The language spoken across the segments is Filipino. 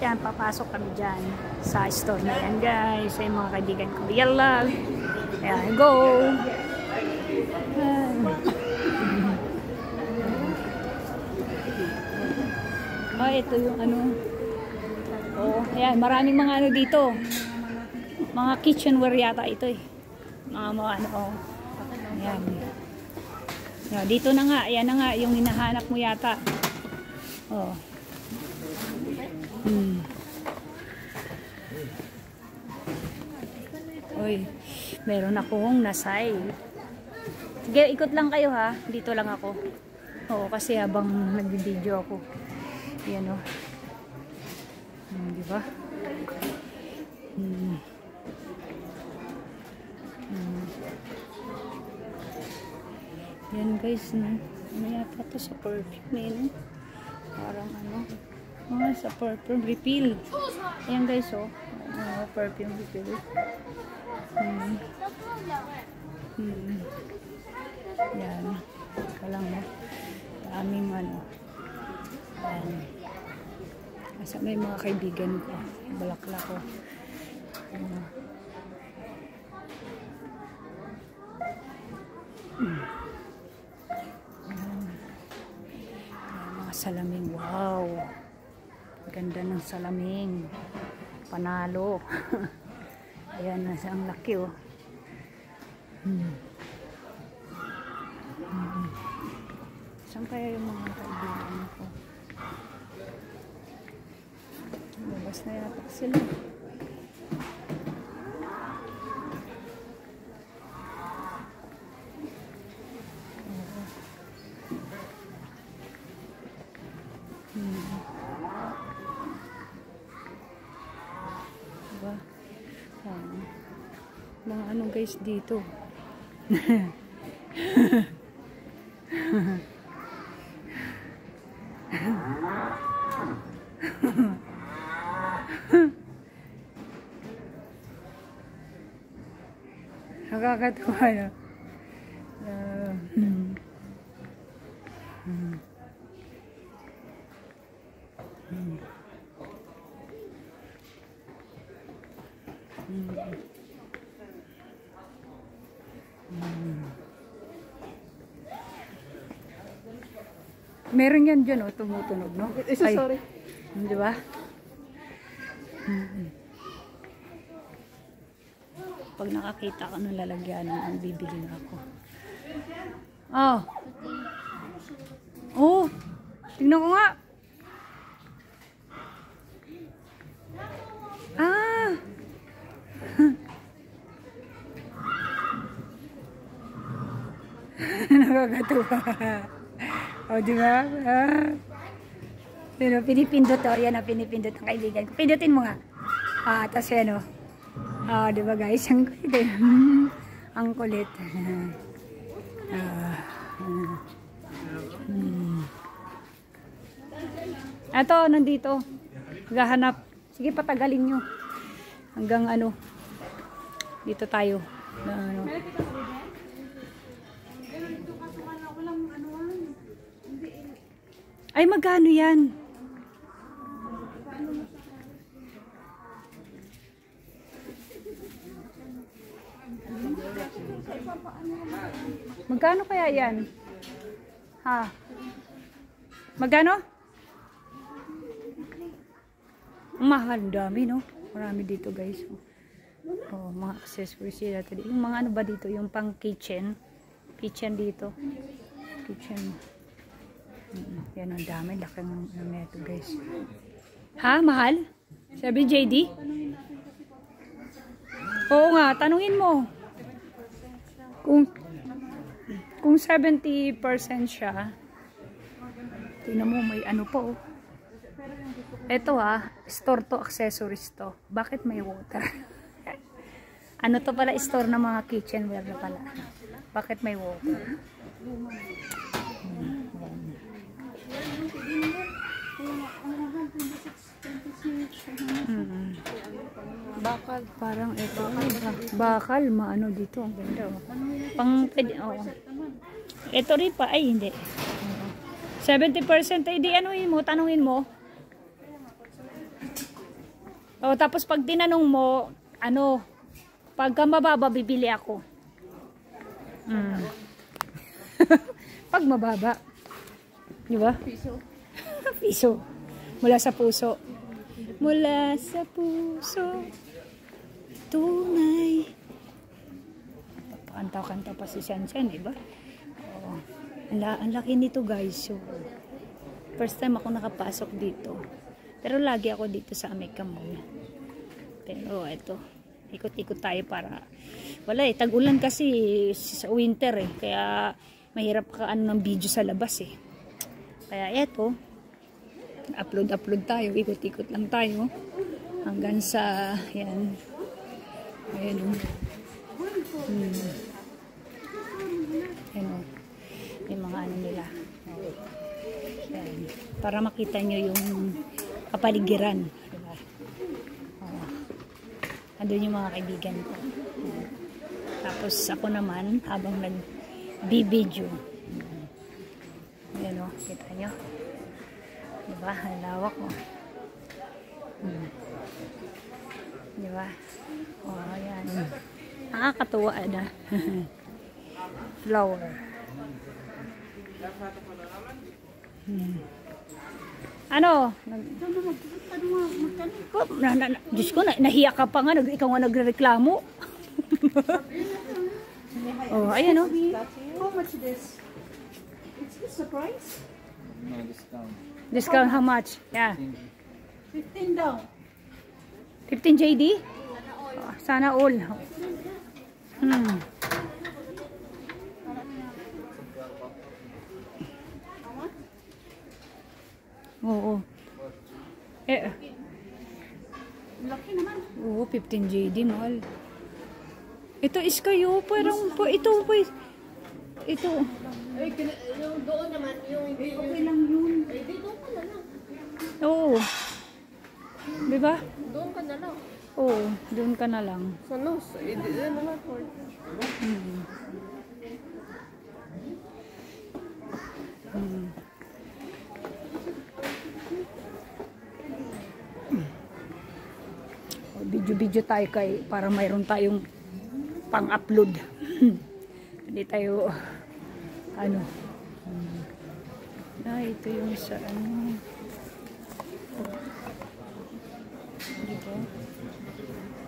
yan, papasok kami dyan sa store na yan guys, sa mga kaibigan ko. Yalla! Ayan, go! Ito yung ano. Ayan, maraming mga ano dito. Mga kitchenware yata ito eh. Mga ano. Ayan. Dito na nga, ayan na nga, yung hinahanap mo yata. Uy, meron akong nasay. Sige, ikot lang kayo ha. Dito lang ako. Kasi habang nag-video ako. Yan o. Diba? Yan guys, no? Ano yata ito sa perfume, no? Parang ano. Sa perfume refill. Ayan guys, perfume refill. Yan. Kalang mo. Aming ano. Kasi may mga kaibigan ko. Balakla ko. Mga salaming. Wow. Ganda ng salaming. Panalo. Ayan, ang laki oh. Saan kaya yung mga kaibigan ko? Labas na yata sila. Diba? Mga ano guys dito. Nakakatawa na. Meron yan dyan, tumutunog, no? Sorry. Di ba? Pag nakakita ko ng lalagyanan, ang bibili na ako. Tingnan ko nga. Nakakatuwa. Diba? Pero pinipindot yan na pinipindot ang kaibigan ko. Pindutin mo nga. Tapos yan diba guys? Ang kulit. Ang kulit. Ito, nandito. Gahanap. Sige, patagalin nyo. Hanggang ano. Dito tayo. Ay, magkano yan? Magkano kaya yan? Magkano? Mahal, dami, no? Marami dito, guys. Mga accessories dito. Yung mga ano ba dito? Yung pang kitchen. Kitchen dito. Kitchen. Yan, ang dami. Laki ng neto, guys. Mahal? Sabi JD? Oo nga, tanungin mo. Kung 70% siya, tingnan mo, may ano po. Ito store to, accessories to. Bakit may water? Ano to pala, store ng mga kitchenware na pala. Bakit may water? Bakal, parang ito. Bakal, maano dito. Ang ganda. Ito rin pa. Ay, hindi. 70% ay di anuhin mo, tanungin mo. O, tapos pag tinanong mo, ano, pagka mababa, bibili ako. Pag mababa. Di ba? Piso. Piso. Mula sa puso. Mula sa puso. Tunay. Kanta-kanta pa si Shanshan, di ba? Oo. Ang laki nito, guys. So, first time ako nakapasok dito. Pero lagi ako dito sa America Mall. Pero ito, ikot-ikot tayo para wala eh, tag-ulan kasi sa winter eh. Kaya mahirap ka ano ng video sa labas eh. Kaya eto, upload tayo, ikot-ikot lang tayo hanggang sa yan. Ayan o. Ayan o. Yung mga ano nila. Ayan. Para makita nyo yung kapaligiran. Diba? Andun yung mga kaibigan ko. Tapos ako naman, habang nag-video. Ayan o. Kita nyo. Diba? Ang lawak o. Diba? O, ayan. Nakakatuwa na. Flower. Ano? Diyos ko, nahiya ka pa nga. Ikaw nga nagre-reklamo. Oh, ayan o. How much this? It's this the price? No discount. Discount how much? Yeah. 15 daw. 15 JD? Oh, sana all. Oo. Laki naman. Oo, 15 JD, mahal. Ito is kayo, parang ito. Ay, yung doon naman, yung okay lang yun. Ay, di doon ka na lang. Oo. Di ba? Doon ka na lang. Oo, doon ka na lang. Sa nose, eh, di na lang for. Video tayo para mayroon tayong pang-upload. Hindi tayo ano. Ito yung sa ano. Diba?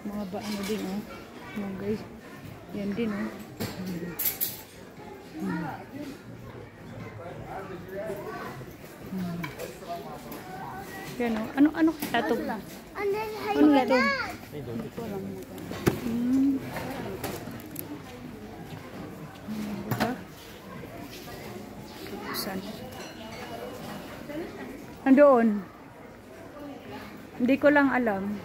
Mga ba ano din oh. Mga guys. Yan din oh. Yan oh. Ano kaya ito? Ano ito? Saan? Nandoon. Hindi ko lang alam.